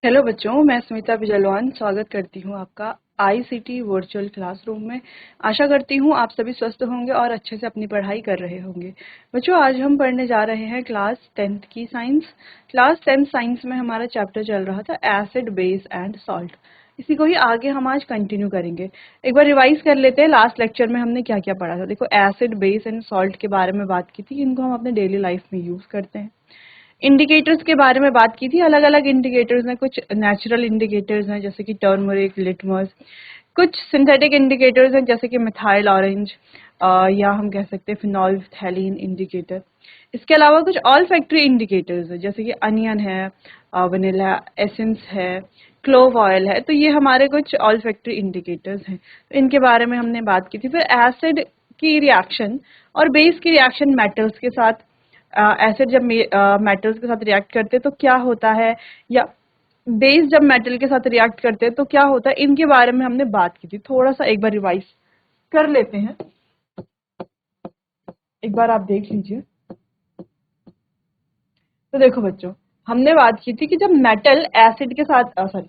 Hello बच्चों, मैं स्मिता बिजलवान स्वागत करती हूँ आपका आईसीटी वर्चुअल क्लासरूम में। आशा करती हूँ आप सभी स्वस्थ होंगे और अच्छे से अपनी पढ़ाई कर रहे होंगे। बच्चों, आज हम पढ़ने जा रहे हैं क्लास 10th की साइंस। क्लास 10th साइंस में हमारा चैप्टर चल रहा था एसिड, बेस एंड सॉल्ट। इसी को ही आगे हम आज कंटिन्यू करेंगे। एक बार रिवाइज कर लेते हैं लास्ट लेक्चर में हमने क्या क्या पढ़ा था। देखो, एसिड, बेस एंड सॉल्ट के बारे में बात की थी, इनको हम अपने डेली लाइफ में यूज करते हैं। इंडिकेटर्स के बारे में बात की थी, अलग अलग इंडिकेटर्स हैं। कुछ नेचुरल इंडिकेटर्स हैं जैसे कि टर्मरिक, लिटमस। कुछ सिंथेटिक इंडिकेटर्स हैं जैसे कि मिथाइल ऑरेंज, या हम कह सकते हैं फिनोल्फथैलीन इंडिकेटर। इसके अलावा कुछ ऑल फैक्ट्री इंडिकेटर्स है जैसे कि अनियन है, वनीला एसेंस है, क्लोव ऑयल है। तो ये हमारे कुछ ऑल फैक्ट्री इंडिकेटर्स हैं, तो इनके बारे में हमने बात की थी। फिर एसिड की रिएक्शन और बेस की रिएक्शन मेटल्स के साथ। एसिड जब मेटल्स के साथ रिएक्ट करते हैं तो क्या होता है, या बेस जब मेटल के साथ रिएक्ट करते हैं तो क्या होता है, इनके बारे में हमने बात की थी। थोड़ा सा एक बार रिवाइज कर लेते हैं, एक बार आप देख लीजिए। तो देखो बच्चों, हमने बात की थी कि जब मेटल एसिड के साथ सॉरी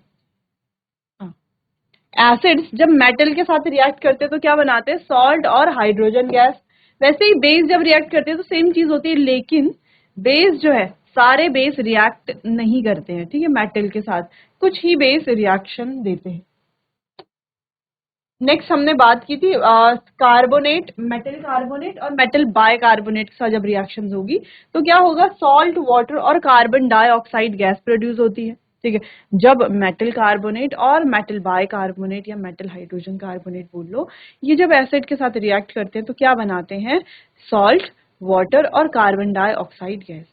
एसिड्स जब मेटल के साथ रिएक्ट करते हैं तो क्या बनाते हैं, सॉल्ट और हाइड्रोजन गैस। वैसे ही बेस जब रिएक्ट करते हैं तो सेम चीज होती है, लेकिन बेस जो है, सारे बेस रिएक्ट नहीं करते हैं, ठीक है, मेटल के साथ। कुछ ही बेस रिएक्शन देते हैं। नेक्स्ट हमने बात की थी कार्बोनेट, मेटल कार्बोनेट और मेटल बाइकार्बोनेट के साथ जब रिएक्शन होगी तो क्या होगा, सॉल्ट, वाटर और कार्बन डाइऑक्साइड गैस प्रोड्यूस होती है। ठीक है, जब मेटल कार्बोनेट और मेटल बाइकार्बोनेट या मेटल हाइड्रोजन कार्बोनेट बोल लो, ये जब एसिड के साथ रिएक्ट करते हैं तो क्या बनाते हैं, सॉल्ट, वाटर और कार्बन डाइऑक्साइड गैस।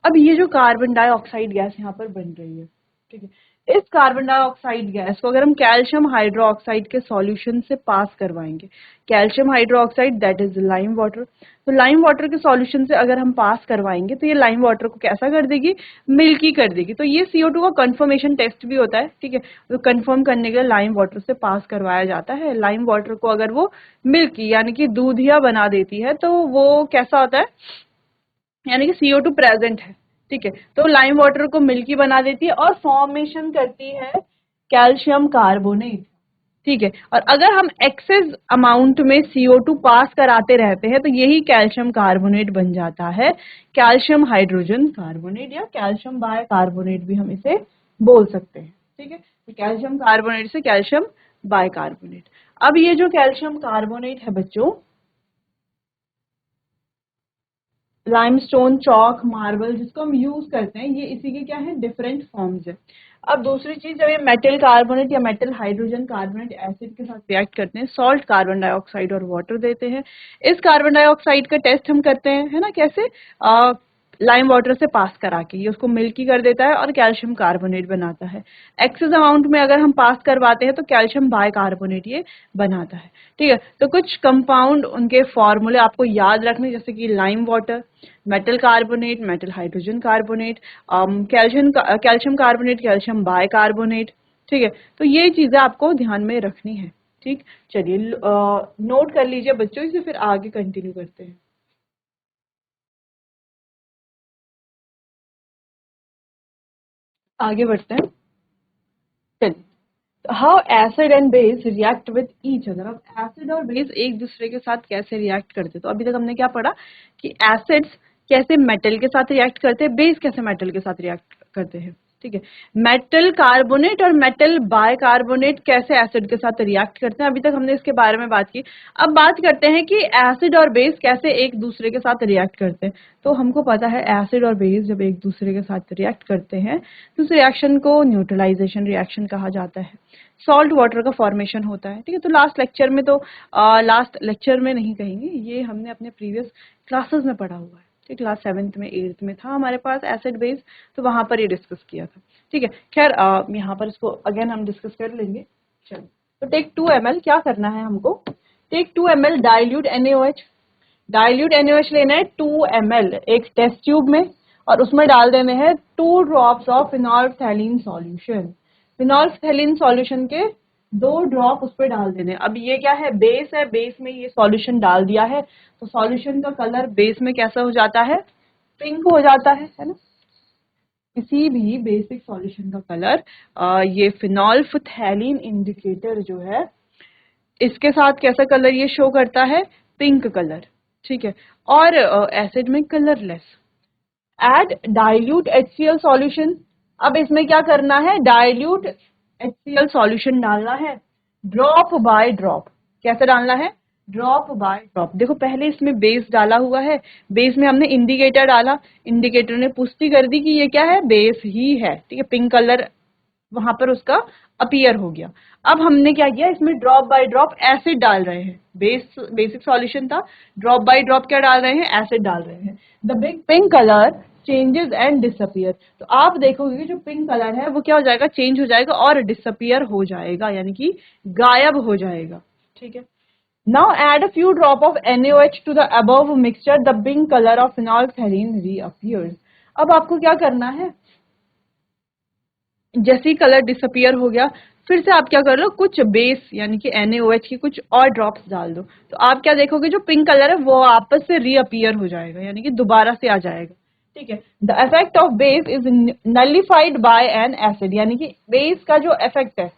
अब ये जो कार्बन डाइऑक्साइड गैस यहाँ पर बन रही है, ठीक है, इस कार्बन डाइऑक्साइड गैस को अगर हम कैल्शियम हाइड्रोक्साइड के सॉल्यूशन से पास करवाएंगे, calcium hydroxide that is lime water, तो लाइम वाटर के सॉल्यूशन से अगर हम पास करवाएंगे तो ये लाइम वाटर को कैसा कर देगी, मिल्की कर देगी। तो ये CO2 का कंफर्मेशन टेस्ट भी होता है, ठीक है, तो कंफर्म करने के लिए लाइम वाटर से पास करवाया जाता है। लाइम वाटर को अगर वो मिल्की यानी कि दूधिया बना देती है तो वो कैसा होता है, यानी कि CO2 प्रेजेंट है, ठीक है, तो लाइम वाटर को मिल्की बना देती है और फॉर्मेशन करती है कैल्शियम कार्बोनेट। ठीक है, और अगर हम एक्सेस अमाउंट में CO2 पास कराते रहते हैं तो यही कैल्शियम कार्बोनेट बन जाता है, कैल्शियम हाइड्रोजन कार्बोनेट या कैल्शियम बाइकार्बोनेट भी हम इसे बोल सकते हैं। ठीक है, तो कैल्शियम कार्बोनेट से कैल्शियम बाइकार्बोनेट। अब ये जो कैल्शियम कार्बोनेट है बच्चों, लाइमस्टोन, चौक, मार्बल जिसको हम यूज करते हैं, ये इसी के क्या है, डिफरेंट फॉर्म्स है। अब दूसरी चीज, जब ये मेटल कार्बोनेट या मेटल हाइड्रोजन कार्बोनेट एसिड के साथ रिएक्ट करते हैं, सॉल्ट, कार्बन डाइऑक्साइड और वाटर देते हैं। इस कार्बन डाइऑक्साइड का टेस्ट हम करते हैं, है ना, कैसे, लाइम वाटर से पास करा के ये उसको मिल्की कर देता है और कैल्शियम कार्बोनेट बनाता है। एक्सेस अमाउंट में अगर हम पास करवाते हैं तो कैल्शियम बाइकार्बोनेट ये बनाता है। ठीक है, तो कुछ कंपाउंड उनके फॉर्मूले आपको याद रखने, जैसे कि lime water, metal carbonate, metal hydrogen carbonate, calcium carbonate, calcium bicarbonate. ठीक है, तो ये चीजें आपको ध्यान में रखनी है। ठीक, चलिए नोट कर लीजिए बच्चों, इसे फिर आगे कंटिन्यू करते हैं। आगे बढ़ते हैं, चलिए। How acid and base react with each other. अब एसिड और बेस एक दूसरे के साथ कैसे रिएक्ट करते, तो अभी तक हमने क्या पढ़ा कि एसिड्स कैसे मेटल के साथ रिएक्ट करते हैं, बेस कैसे मेटल के साथ रिएक्ट करते हैं। ठीक है, मेटल कार्बोनेट और मेटल बाइकार्बोनेट कैसे एसिड के साथ रिएक्ट करते हैं, अभी तक हमने इसके बारे में बात की। अब बात करते हैं कि एसिड और बेस कैसे एक दूसरे के साथ रिएक्ट करते हैं। तो हमको पता है एसिड और बेस जब एक दूसरे के साथ रिएक्ट करते हैं तो उस रिएक्शन को न्यूट्रलाइजेशन रिएक्शन कहा जाता है। सॉल्ट वाटर का फॉर्मेशन होता है। ठीक है, तो लास्ट लेक्चर में नहीं कहेंगे, ये हमने अपने प्रीवियस क्लासेस में पढ़ा हुआ है। ठीक, क्लास 7th में 8th में था हमारे पास एसिड बेस, तो वहां पर ये डिस्कस किया था। ठीक है, खैर यहाँ पर इसको अगेन हम डिस्कस कर लेंगे। चलो, तो टेक 2 ml, क्या करना है हमको, take 2 ml dilute NaOH। Dilute NaOH लेना है 2 ml एक टेस्ट ट्यूब में, और उसमें डाल देने हैं 2 ड्रॉप्स ऑफ फिनोल्फथैलीन सॉल्यूशन। फिनोल्फथैलीन सॉल्यूशन के 2 ड्रॉप उस पर डाल देने। अब ये क्या है, बेस है, बेस में ये सॉल्यूशन डाल दिया है तो सॉल्यूशन का कलर बेस में कैसा हो जाता है, पिंक हो जाता है ना। किसी भी बेसिक सॉल्यूशन का कलर, ये फिनोल्फथैलीन इंडिकेटर जो है, इसके साथ कैसा कलर ये शो करता है, पिंक कलर, ठीक है। और एसिड में colourless. Add dilute HCl solution, अब इसमें क्या करना है, डाइल्यूट HCl सॉल्यूशन डालना है, ड्रॉप बाय ड्रॉप। कैसे डालना है, ड्रॉप बाय ड्रॉप। देखो पहले इसमें बेस डाला हुआ है, बेस में हमने इंडिकेटर डाला, इंडिकेटर ने पुष्टि कर दी कि ये क्या है, बेस ही है, ठीक है, पिंक कलर वहां पर उसका अपीयर हो गया। अब हमने क्या किया, इसमें ड्रॉप बाय ड्रॉप एसिड डाल रहे हैं, बेसिक सॉल्यूशन था, ड्रॉप बाय ड्रॉप क्या डाल रहे हैं, एसिड डाल रहे हैं। The big pink colour changes and disappear. तो आप देखोगे जो पिंक कलर है वो क्या हो जाएगा, चेंज हो जाएगा और डिसअपियर हो जाएगा, यानी कि गायब हो जाएगा, ठीक है। Now add a few drop of NaOH to the above mixture, the pink colour of phenolphthalein reappears. अब आपको क्या करना है, जैसे ही कलर डिसअपियर हो गया, फिर से आप क्या कर लो, कुछ बेस यानी कि NaOH की कुछ और ड्रॉप्स डाल दो, तो आप क्या देखोगे, जो पिंक कलर है वो वापस से रीअपियर हो जाएगा, यानी कि दोबारा से आ जाएगा, ठीक है। The effect of base is nullified by an acid, यानी कि बेस का जो इफेक्ट है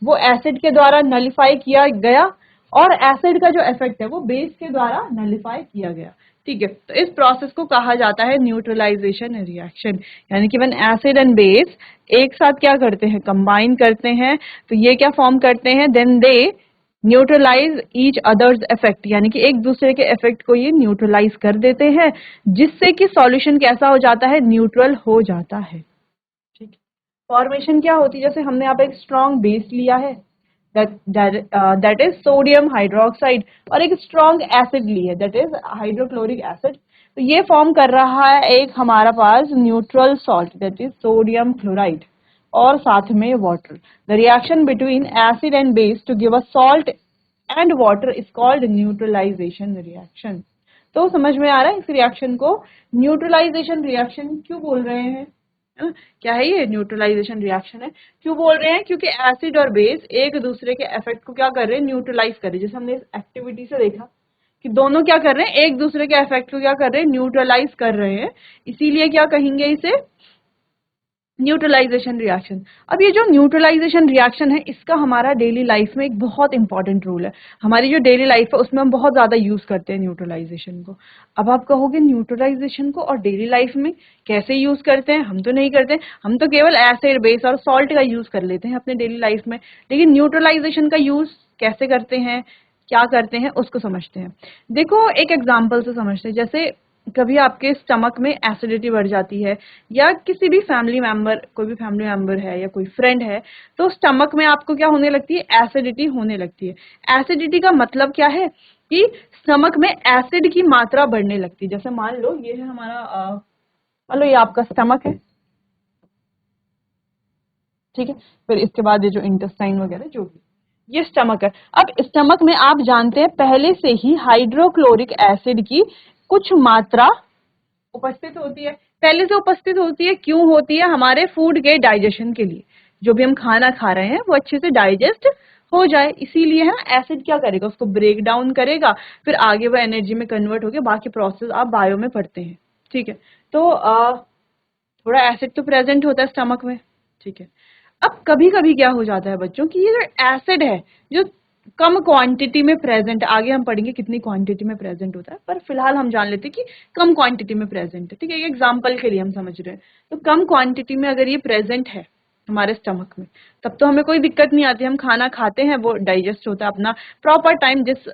वो एसिड के द्वारा नलिफाई किया गया, और एसिड का जो इफेक्ट है वो बेस के द्वारा नलिफाई किया गया, ठीक है। तो इस प्रोसेस को कहा जाता है न्यूट्रलाइजेशन रिएक्शन, यानी कि व्हेन एसिड एंड बेस एक साथ क्या करते हैं, कंबाइन करते हैं, तो ये क्या फॉर्म करते हैं, then they neutralise each others effect, यानी कि एक दूसरे के इफेक्ट को ये न्यूट्रलाइज कर देते हैं, जिससे कि सॉल्यूशन कैसा हो जाता है, न्यूट्रल हो जाता है, ठीक है। फॉर्मेशन क्या होती है, जैसे हमने यहाँ पे एक स्ट्रॉन्ग बेस लिया है, दैट इज सोडियम हाइड्रोक्साइड, और एक स्ट्रॉन्ग एसिड ली है, दैट इज हाइड्रोक्लोरिक एसिड। तो ये फॉर्म कर रहा है एक हमारा पास neutral salt, that is sodium chloride, और साथ में water. The reaction between acid and base to give a salt and water is called neutralization reaction. तो समझ में आ रहा है, इस रिएक्शन को न्यूट्रलाइजेशन रिएक्शन क्यों बोल रहे हैं, है ना? क्या है ये, न्यूट्रलाइजेशन रिएक्शन है। क्यों बोल रहे हैं, क्योंकि एसिड और बेस एक दूसरे के इफेक्ट को क्या कर रहे हैं, न्यूट्रलाइज कर रहे हैं। जैसे हमने इस एक्टिविटी से देखा कि दोनों क्या कर रहे हैं, एक दूसरे के इफेक्ट को क्या कर रहे हैं, न्यूट्रलाइज कर रहे हैं, इसीलिए क्या कहेंगे इसे, न्यूट्रलाइजेशन रिएक्शन। अब ये जो न्यूट्रलाइजेशन रिएक्शन है, इसका हमारा डेली लाइफ में एक बहुत इंपॉर्टेंट रोल है। हमारी जो डेली लाइफ है उसमें हम बहुत ज्यादा यूज करते हैं न्यूट्रलाइजेशन को। अब आप कहोगे न्यूट्रलाइजेशन को और डेली लाइफ में कैसे यूज करते हैं, हम तो नहीं करते, हम तो केवल एसिड बेस और सॉल्ट का यूज कर लेते हैं अपने डेली लाइफ में, लेकिन न्यूट्रलाइजेशन का यूज कैसे करते हैं, क्या करते हैं, उसको समझते हैं। देखो एक एग्जाम्पल से समझते हैं, जैसे कभी आपके स्टमक में एसिडिटी बढ़ जाती है, या किसी भी फैमिली मेंबर, कोई भी फैमिली मेंबर है या कोई फ्रेंड है, तो स्टमक में आपको क्या होने लगती है, एसिडिटी होने लगती है। एसिडिटी का मतलब क्या है कि स्टमक में एसिड की मात्रा बढ़ने लगती है। जैसे मान लो ये है हमारा, मान लो ये आपका स्टमक है, ठीक है, फिर इसके बाद ये जो इंटेस्टाइन वगैरह जो भी, ये स्टमक है। अब स्टमक में आप जानते हैं पहले से ही हाइड्रोक्लोरिक एसिड की कुछ मात्रा उपस्थित होती है, पहले से उपस्थित होती है। क्यों होती है, हमारे फूड के डाइजेशन के लिए, जो भी हम खाना खा रहे हैं वो अच्छे से डाइजेस्ट हो जाए, इसीलिए है ना। एसिड क्या करेगा, उसको ब्रेक डाउन करेगा, फिर आगे वो एनर्जी में कन्वर्ट होकर बाकी प्रोसेस आप बायो में पढ़ते हैं, ठीक है। तो थोड़ा एसिड तो प्रेजेंट होता है स्टमक में, ठीक है। अब कभी कभी क्या हो जाता है बच्चों की, ये जो एसिड है जो कम क्वांटिटी में प्रेजेंट, आगे हम पढ़ेंगे कितनी क्वांटिटी में प्रेजेंट होता है, पर फिलहाल हम जान लेते हैं कि कम क्वांटिटी में प्रेजेंट है, ठीक है। एग्जाम्पल के लिए हम समझ रहे हैं, तो कम क्वांटिटी में अगर ये प्रेजेंट है हमारे स्टमक में, तब तो हमें कोई दिक्कत नहीं आती, हम खाना खाते हैं, वो डाइजेस्ट होता है अपना प्रॉपर टाइम, जिस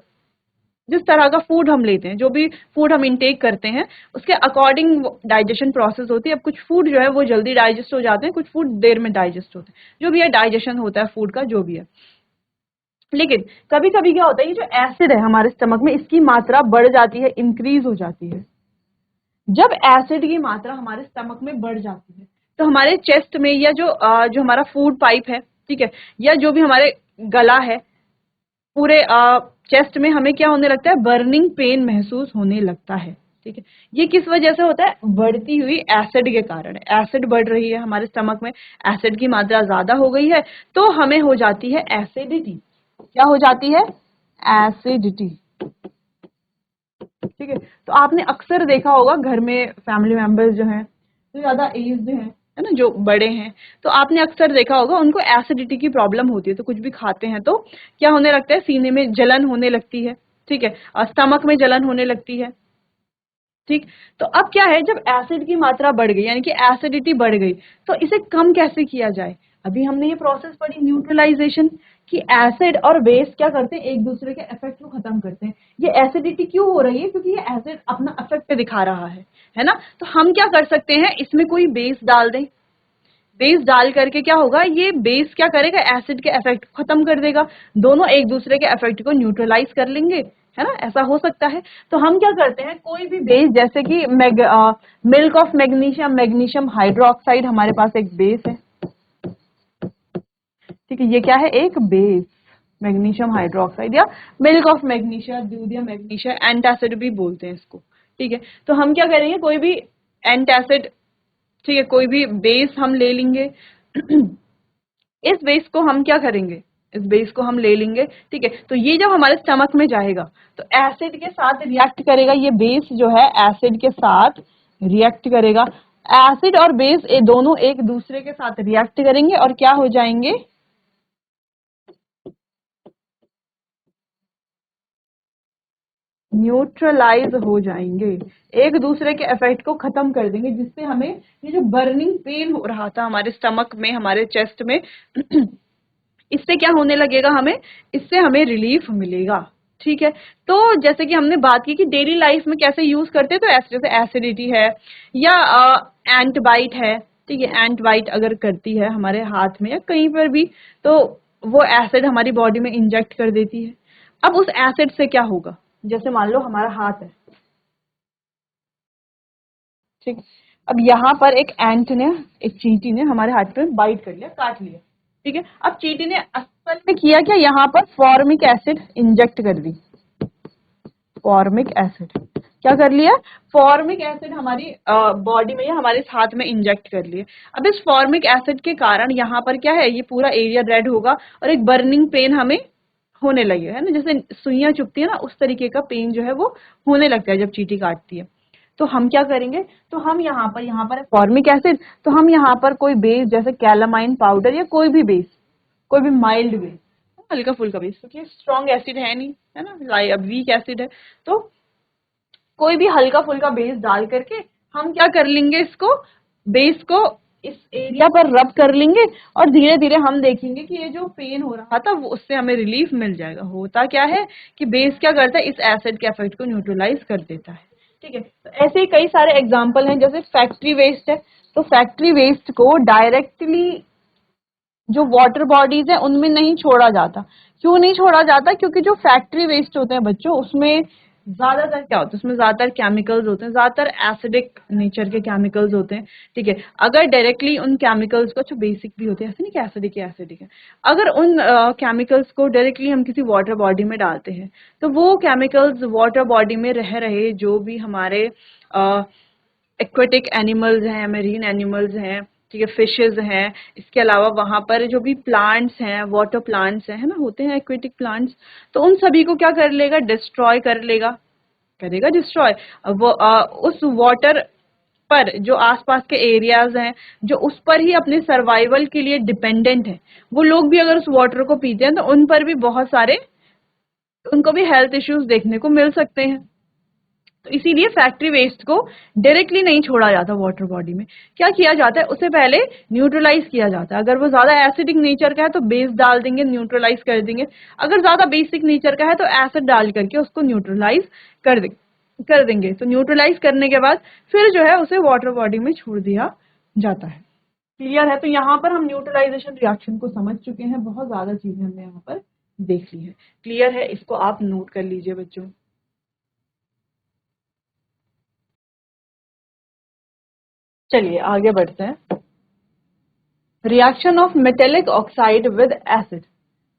जिस तरह का फूड हम लेते हैं, जो भी फूड हम इंटेक करते हैं उसके अकॉर्डिंग डाइजेशन प्रोसेस होती है। अब कुछ फूड जो है वो जल्दी डाइजेस्ट हो जाते हैं, कुछ फूड देर में डाइजेस्ट होते हैं, जो भी है डाइजेशन होता है फूड का, जो भी है। लेकिन कभी कभी क्या होता है, ये जो एसिड है हमारे स्टमक में, इसकी मात्रा बढ़ जाती है, इंक्रीज हो जाती है। जब एसिड की मात्रा हमारे स्टमक में बढ़ जाती है, तो हमारे चेस्ट में, या जो हमारा फूड पाइप है, ठीक है, या जो भी हमारे गला है, पूरे चेस्ट में हमें क्या होने लगता है, बर्निंग पेन महसूस होने लगता है, ठीक है। ये किस वजह से होता है, बढ़ती हुई एसिड के कारण। एसिड बढ़ रही है हमारे स्टमक में, एसिड की मात्रा ज्यादा हो गई है, तो हमें हो जाती है एसिडिटी। क्या हो जाती है, एसिडिटी, ठीक है। तो आपने अक्सर देखा होगा घर में फैमिली मेंबर्स जो हैं, जो ज्यादा एज्ड हैं, है ना, जो बड़े हैं, तो आपने अक्सर देखा होगा उनको एसिडिटी की प्रॉब्लम होती है, तो कुछ भी खाते हैं तो क्या होने लगता है, सीने में जलन होने लगती है, ठीक है, और स्टमक में जलन होने लगती है, ठीक। तो अब क्या है, जब एसिड की मात्रा बढ़ गई यानी कि एसिडिटी बढ़ गई, तो इसे कम कैसे किया जाए। अभी हमने ये प्रोसेस पढ़ी न्यूट्रलाइजेशन, कि एसिड और बेस क्या करते हैं, एक दूसरे के इफेक्ट को खत्म करते हैं। ये एसिडिटी क्यों हो रही है, क्योंकि ये एसिड अपना इफेक्ट दिखा रहा है ना। तो हम क्या कर सकते हैं, इसमें कोई बेस डाल दें, बेस डाल करके क्या होगा, ये बेस क्या करेगा, एसिड के इफेक्ट को खत्म कर देगा, दोनों एक दूसरे के इफेक्ट को न्यूट्रलाइज कर लेंगे, है ना, ऐसा हो सकता है। तो हम क्या करते हैं, कोई भी बेस, जैसे कि milk of magnesium, magnesium hydroxide हमारे पास एक बेस है, ठीक है, ये क्या है, एक बेस, मैग्नीशियम हाइड्रोक्साइड या मिल्क ऑफ मैग्नीशिया, दूध या मैग्नीशिया, एंटासिड भी बोलते हैं इसको, ठीक है। तो हम क्या करेंगे, कोई भी एंटासिड, ठीक है, कोई भी बेस हम ले लेंगे इस बेस को हम क्या करेंगे, इस बेस को हम ले लेंगे, ठीक है। तो ये जब हमारे स्टमक में जाएगा तो एसिड के साथ रिएक्ट करेगा, ये बेस जो है एसिड के साथ रिएक्ट करेगा, एसिड और बेस ये दोनों एक दूसरे के साथ रिएक्ट करेंगे और क्या हो जाएंगे, न्यूट्रलाइज हो जाएंगे, एक दूसरे के इफेक्ट को खत्म कर देंगे, जिससे हमें ये जो बर्निंग पेन हो रहा था हमारे स्टमक में, हमारे चेस्ट में इससे क्या होने लगेगा, हमें इससे हमें रिलीफ मिलेगा, ठीक है। तो जैसे कि हमने बात की कि डेली लाइफ में कैसे यूज करते हैं, तो ऐसे जैसे एसिडिटी है या एंट बाइट है, ठीक है, एंट बाइट अगर करती है हमारे हाथ में या कहीं पर भी, तो वो एसिड हमारी बॉडी में इंजेक्ट कर देती है। अब उस एसिड से क्या होगा, जैसे मान लो हमारा हाथ है, ठीक, अब यहाँ पर एक एंट ने, एक चींटी ने हमारे हाथ पे बाइट कर लिया, काट लिया, ठीक है। अब चींटी ने असल में किया क्या, यहाँ पर फॉर्मिक एसिड इंजेक्ट कर दी, फॉर्मिक एसिड क्या कर लिया, फॉर्मिक एसिड हमारी बॉडी में या हमारे हाथ में इंजेक्ट कर लिए। अब इस फॉर्मिक एसिड के कारण यहाँ पर क्या है, ये पूरा एरिया रेड होगा और एक बर्निंग पेन हमें होने लगे, है ना, जैसे सुइयां चुभती है ना, उस तरीके का पेन जो है वो होने लगता है जब चींटी काटती है। तो हम क्या करेंगे, तो हम यहाँ पर फॉर्मिक एसिड, तो हम यहाँ पर कोई बेस जैसे कैलामाइन पाउडर या कोई भी बेस, कोई भी माइल्ड बेस, हल्का फुल्का बेस, क्योंकि स्ट्रॉन्ग एसिड है नहीं, है ना, वीक एसिड है, तो कोई भी हल्का फुल्का बेस डाल करके हम क्या कर लेंगे, इसको बेस को इस एरिया पर रब कर लेंगे और धीरे धीरे हम देखेंगे कि ये जो पेन हो रहा था वो उससे हमें रिलीफ मिल जाएगा। होता क्या है कि बेस क्या करता है, इस एसिड के इफेक्ट को न्यूट्रलाइज कर देता है, ठीक है। तो ऐसे ही कई सारे एग्जाम्पल हैं, जैसे फैक्ट्री वेस्ट है, तो फैक्ट्री वेस्ट को डायरेक्टली जो वाटर बॉडीज है उनमें नहीं छोड़ा जाता। क्यों नहीं छोड़ा जाता, क्योंकि जो फैक्ट्री वेस्ट होते हैं बच्चों, उसमें ज्यादातर क्या होता है, उसमें ज्यादातर केमिकल्स होते हैं, ज्यादातर एसिडिक नेचर के केमिकल्स होते हैं, ठीक है। अगर डायरेक्टली उन केमिकल्स को, जो बेसिक भी होते हैं, ऐसे नहीं कि एसिडिक है, अगर उन केमिकल्स को डायरेक्टली हम किसी वाटर बॉडी में डालते हैं, तो वो केमिकल्स वाटर बॉडी में रह रहे जो भी हमारे एक्वेटिक एनिमल्स हैं, मेरीन एनिमल्स हैं, ठीक है, फिशेज हैं, इसके अलावा वहां पर जो भी प्लांट्स हैं, वाटर प्लांट्स हैं, है ना, होते हैं एक्वेटिक प्लांट्स, तो उन सभी को क्या कर लेगा, डिस्ट्रॉय कर लेगा, करेगा डिस्ट्रॉय। वो उस वाटर पर जो आसपास के एरियाज हैं, जो उस पर ही अपने सर्वाइवल के लिए डिपेंडेंट है, वो लोग भी अगर उस वाटर को पीते हैं तो उन पर भी बहुत सारे, उनको भी हेल्थ इश्यूज देखने को मिल सकते हैं। तो इसीलिए फैक्ट्री वेस्ट को डायरेक्टली नहीं छोड़ा जाता वाटर बॉडी में, क्या किया जाता है, उसे पहले न्यूट्रलाइज किया जाता है। अगर वो ज्यादा एसिडिक नेचर का है तो बेस डाल देंगे, न्यूट्रलाइज कर देंगे, अगर ज्यादा बेसिक नेचर का है तो एसिड डाल करके उसको न्यूट्रलाइज कर देंगे तो न्यूट्रलाइज करने के बाद फिर जो है उसे वाटर बॉडी में छोड़ दिया जाता है। क्लियर है, तो यहाँ पर हम न्यूट्रलाइजेशन रिएक्शन को समझ चुके हैं, बहुत ज्यादा चीजें हमने यहाँ पर देख ली है। क्लियर है, इसको आप नोट कर लीजिए बच्चों। चलिए आगे बढ़ते हैं। Reaction of metallic oxide with acid.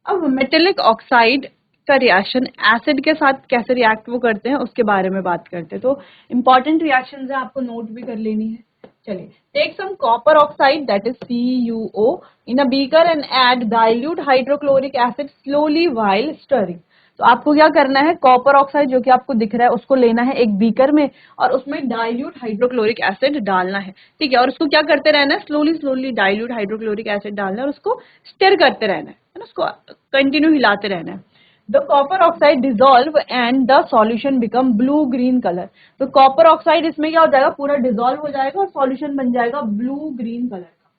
अब मेटेलिक ऑक्साइड का रिएक्शन एसिड के साथ कैसे रिएक्ट वो करते हैं उसके बारे में बात करते हैं। तो इंपॉर्टेंट रिएक्शंस है, आपको नोट भी कर लेनी है। चलिए, take some copper oxide that is CuO in a beaker and add dilute hydrochloric acid slowly while stirring. तो आपको क्या करना है, कॉपर ऑक्साइड जो कि आपको दिख रहा है उसको लेना है एक बीकर में और उसमें डाइल्यूट हाइड्रोक्लोरिक एसिड डालना है, ठीक है। और उसको क्या करते रहना है, slowly slowly dilute hydrochloric acid डालना है और उसको स्टिर करते रहना है ना, उसको कंटिन्यू हिलाते रहना है। The copper oxide dissolve and the solution become blue green colour. तो कॉपर ऑक्साइड इसमें क्या हो जाएगा, पूरा डिजोल्व हो जाएगा और सॉल्यूशन बन जाएगा ब्लू ग्रीन कलर का,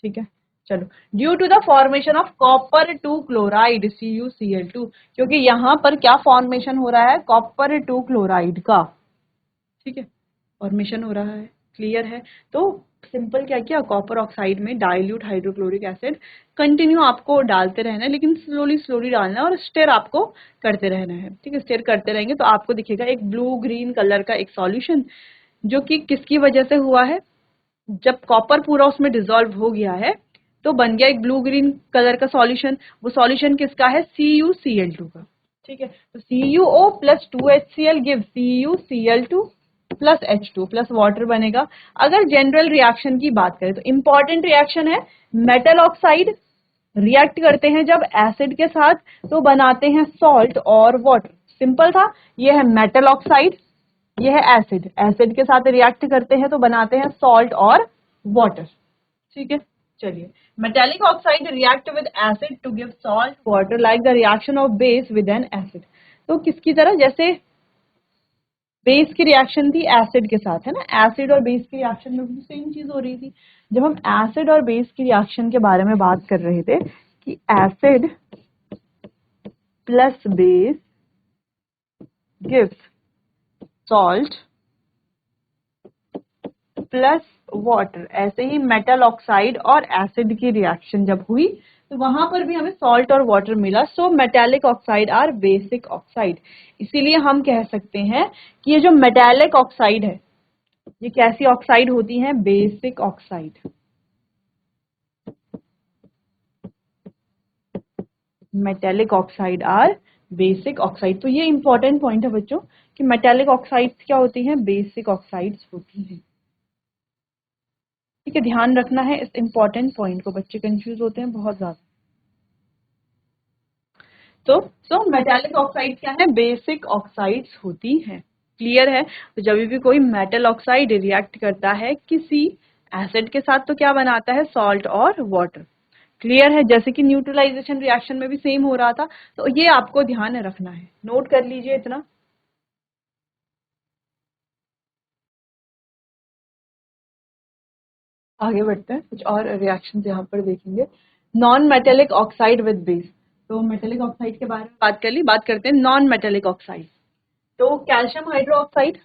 ठीक है। चलो, due to the formation of copper two chloride CuCl2, क्योंकि यहाँ पर क्या फॉर्मेशन हो रहा है, कॉपर टू क्लोराइड का, ठीक है, फॉर्मेशन हो रहा है, क्लियर है। तो सिंपल क्या किया, कॉपर ऑक्साइड में डाइल्यूट हाइड्रोक्लोरिक एसिड कंटिन्यू आपको डालते रहना है, लेकिन स्लोली स्लोली डालना है और स्टेर आपको करते रहना है, ठीक है। स्टेर करते रहेंगे तो आपको दिखेगा एक ब्लू ग्रीन कलर का एक सॉल्यूशन, जो कि किसकी वजह से हुआ है, जब कॉपर पूरा उसमें डिसॉल्व हो गया है तो बन गया एक ब्लू ग्रीन कलर का सॉल्यूशन। वो सॉल्यूशन किसका है, CuCl2 का, ठीक है। तो CuO plus 2HCl give CuCl2 plus H2 plus water बनेगा। अगर जनरल रिएक्शन की बात करें तो इंपॉर्टेंट रिएक्शन है, मेटल ऑक्साइड रिएक्ट करते हैं जब एसिड के साथ तो बनाते हैं सॉल्ट और वाटर। सिंपल था, ये है मेटल ऑक्साइड, ये है एसिड, एसिड के साथ रिएक्ट करते हैं तो बनाते हैं सॉल्ट और वाटर, ठीक है। चलिए, metallic oxide react with acid to give salt water like the reaction of base with an acid. तो किसकी तरह, जैसे बेस की रिएक्शन थी एसिड के साथ, है ना, एसिड और बेस की रिएक्शन में भी सेम चीज हो रही थी। जब हम एसिड और बेस की रिएक्शन के बारे में बात कर रहे थे कि acid plus base gives salt plus water, ऐसे ही मेटल ऑक्साइड और एसिड की रिएक्शन जब हुई तो वहां पर भी हमें सॉल्ट और वाटर मिला। So metallic oxide are basic oxide. इसीलिए हम कह सकते हैं कि ये जो मेटेलिक ऑक्साइड है ये कैसी ऑक्साइड होती है, basic oxide. Metallic oxide are basic oxide. तो ये इंपॉर्टेंट पॉइंट है बच्चों कि मेटेलिक ऑक्साइड्स क्या होती हैं, बेसिक ऑक्साइड्स होती हैं, ठीक है। ध्यान रखना है इस इंपॉर्टेंट पॉइंट को, बच्चे कंफ्यूज होते हैं बहुत ज्यादा। तो मेटेलिक ऑक्साइड क्या है, बेसिक ऑक्साइड्स होती हैं, क्लियर है। तो जब भी कोई मेटल ऑक्साइड रिएक्ट करता है किसी एसिड के साथ तो क्या बनाता है, सॉल्ट और वाटर, क्लियर है। जैसे कि न्यूट्रलाइजेशन रिएक्शन में भी सेम हो रहा था, तो ये आपको ध्यान रखना है, नोट कर लीजिए इतना। आगे बढ़ते हैं, कुछ और रिएक्शन यहाँ पर देखेंगे। Non metallic oxide with base. तो मेटेलिक ऑक्साइड के बारे में बात कर ली, बात करते हैं नॉन मेटेलिक ऑक्साइड। तो calcium hydroxide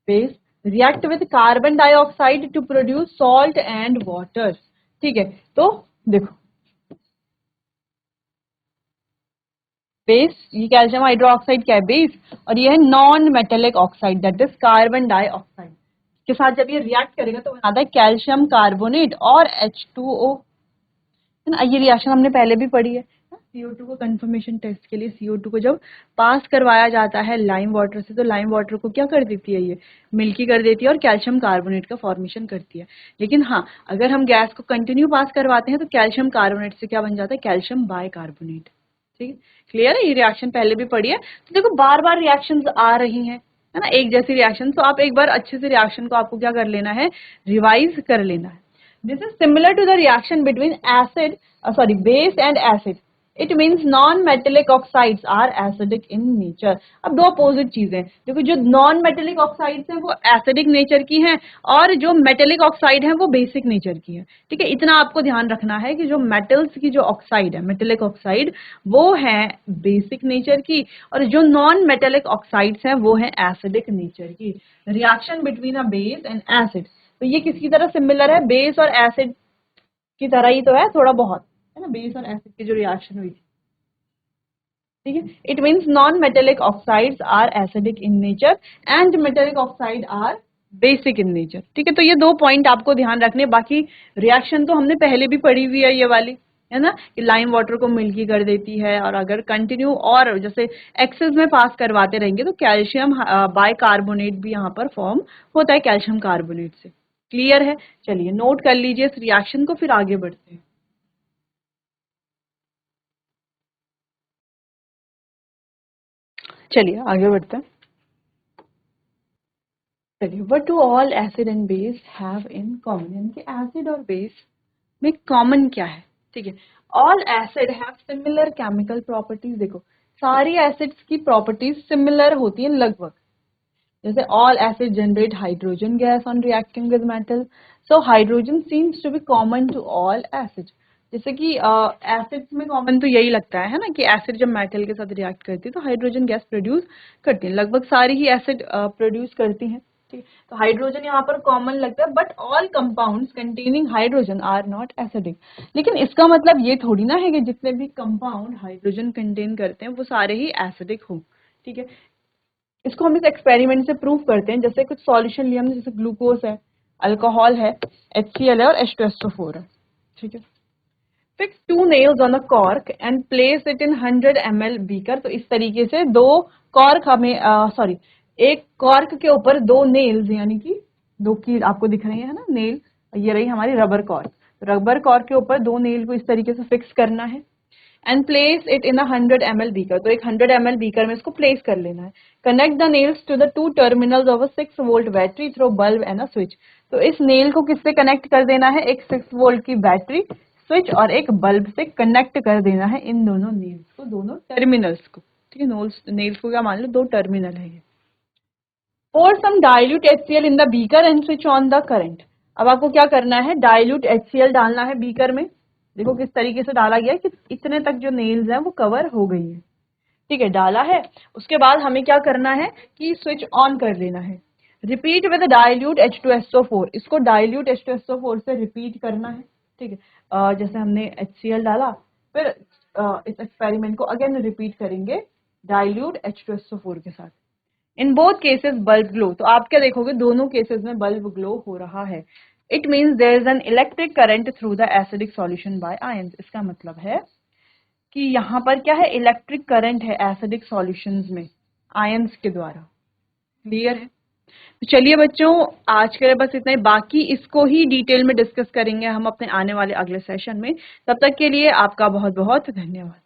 base react with carbon dioxide to produce salt and water, ठीक है। तो देखो, बेस, ये कैल्शियम हाइड्रोक्साइड क्या है, बेस, और ये है non metallic oxide that is carbon dioxide. के साथ जब ये रिएक्ट करेगा तो बनाता है कैल्शियम कार्बोनेट और H2O, है ना। ये रिएक्शन हमने पहले भी पढ़ी है। CO2 को कंफर्मेशन टेस्ट के लिए CO2 को जब पास करवाया जाता है लाइम वाटर से तो लाइम वाटर को क्या कर देती है, ये मिल्की कर देती है और कैल्शियम कार्बोनेट का फॉर्मेशन करती है। लेकिन हाँ, अगर हम गैस को कंटिन्यू पास करवाते हैं तो कैल्शियम कार्बोनेट से क्या बन जाता है, कैल्शियम बाइकार्बोनेट, ठीक है। क्लियर है, ये रिएक्शन पहले भी पढ़ी है। तो देखो बार बार रिएक्शंस आ रही हैं, है ना, एक जैसी रिएक्शन, तो आप एक बार अच्छे से रिएक्शन को आपको क्या कर लेना है, रिवाइज कर लेना है। This is similar to the reaction between base and acid. It means non-metallic oxides are acidic in nature. अब दो अपोजिट चीजें देखो, जो नॉन मेटेलिक ऑक्साइड्स हैं वो एसिडिक नेचर की हैं और जो मेटेलिक ऑक्साइड हैं वो बेसिक नेचर की हैं, ठीक है। इतना आपको ध्यान रखना है कि जो मेटल्स की जो ऑक्साइड है, मेटेलिक ऑक्साइड, वो है बेसिक नेचर की और जो नॉन मेटेलिक ऑक्साइड्स हैं वो है एसिडिक नेचर की। Reaction between a base and acid, तो ये किसकी तरह सिमिलर है, बेस और एसिड की तरह ही तो है थोड़ा बहुत, है ना, बेस और एसिड की जो रिएक्शन हुई थी, ठीक है। It means non metallic oxides are acidic in nature and metallic oxide are basic in nature, ठीक है। तो ये दो पॉइंट आपको ध्यान रखने, बाकी रिएक्शन तो हमने पहले भी पढ़ी हुई है ये वाली, है ना, कि लाइम वाटर को मिल्की कर देती है और अगर कंटिन्यू और जैसे एक्सेस में पास करवाते रहेंगे तो कैल्शियम बाइकार्बोनेट भी यहाँ पर फॉर्म होता है कैल्शियम कार्बोनेट से, क्लियर है। चलिए नोट कर लीजिए इस रिएक्शन को, फिर आगे बढ़ते हैं। चलिए आगे बढ़ते हैं। चलिए, what do all acid and base have in common, यानी कि एसिड और बेस में कॉमन क्या है। ठीक है, all acid have similar chemical properties. देखो, सारी एसिड्स की प्रॉपर्टीज सिमिलर होती हैं लगभग। जैसे all acid generate hydrogen gas on reacting with metal, so hydrogen seems to be common to all acid. जैसे कि एसिड्स में कॉमन तो यही लगता है ना, कि एसिड जब मेटल के साथ रिएक्ट करती है तो हाइड्रोजन गैस प्रोड्यूस करती है। लगभग सारी ही एसिड प्रोड्यूस करती हैं। ठीक है, तो हाइड्रोजन यहाँ पर कॉमन लगता है, but all compounds containing hydrogen are not acidic. लेकिन इसका मतलब ये थोड़ी ना है कि जितने भी कंपाउंड हाइड्रोजन कंटेन करते हैं वो सारे ही एसिडिक हों। ठीक है, इसको हम इस एक्सपेरिमेंट से प्रूव करते हैं। जैसे कुछ सॉल्यूशन लिया हमने, जैसे ग्लूकोज है, अल्कोहल है, HCl है और H2SO4 है। ठीक है, fix 2 nails on a cork and place it in 100 ml beaker। तो इस तरीके से दो कॉर्क हमें एक कॉर्क के ऊपर 2 नेल्स, यानी कि 2 कील आपको दिख रही है ना नेल, ये रही हमारी रबर कॉर्क। रबर कॉर्क के ऊपर 2 नेल को इस तरीके से फिक्स करना है and place it in 100 ml beaker. तो एक 100 ml बीकर में इसको प्लेस कर लेना है। Connect the nails to the 2 terminals of a 6 volt battery through bulb and a switch. तो इस नेल को किससे कनेक्ट कर देना है, एक 6 वोल्ट की बैटरी, स्विच और एक बल्ब से कनेक्ट कर देना है इन दोनों नेल्स को, दोनों टर्मिनल्स को। ठीक है, नेल्स को क्या मान लो, 2 टर्मिनल है ये। Pour some dilute HCl in the beaker and switch on the current। अब आपको क्या करना है, डाइल्यूट HCl डालना है बीकर में। देखो किस तरीके से डाला गया है कि इतने तक जो नेल्स हैं वो कवर हो गई है। ठीक है, डाला है। उसके बाद हमें क्या करना है कि स्विच ऑन कर लेना है। Repeat with dilute H2SO4। इसको डाइल्यूट H2SO4 से रिपीट करना है। ठीक है, जैसे हमने HCl डाला, फिर इस एक्सपेरिमेंट को अगेन रिपीट करेंगे डाइल्यूट H2SO4 के साथ। In both cases bulb glow. तो आप क्या देखोगे, दोनों केसेस में बल्ब ग्लो हो रहा है। It means there is an electric current through the acidic solution by ions. इसका मतलब है कि यहाँ पर क्या है, इलेक्ट्रिक करंट है एसिडिक सॉल्यूशंस में आयंस के द्वारा। क्लियर है। तो चलिए बच्चों, आज के लिए बस इतना ही। बाकी इसको ही डिटेल में डिस्कस करेंगे हम अपने आने वाले अगले सेशन में। तब तक के लिए आपका बहुत बहुत धन्यवाद।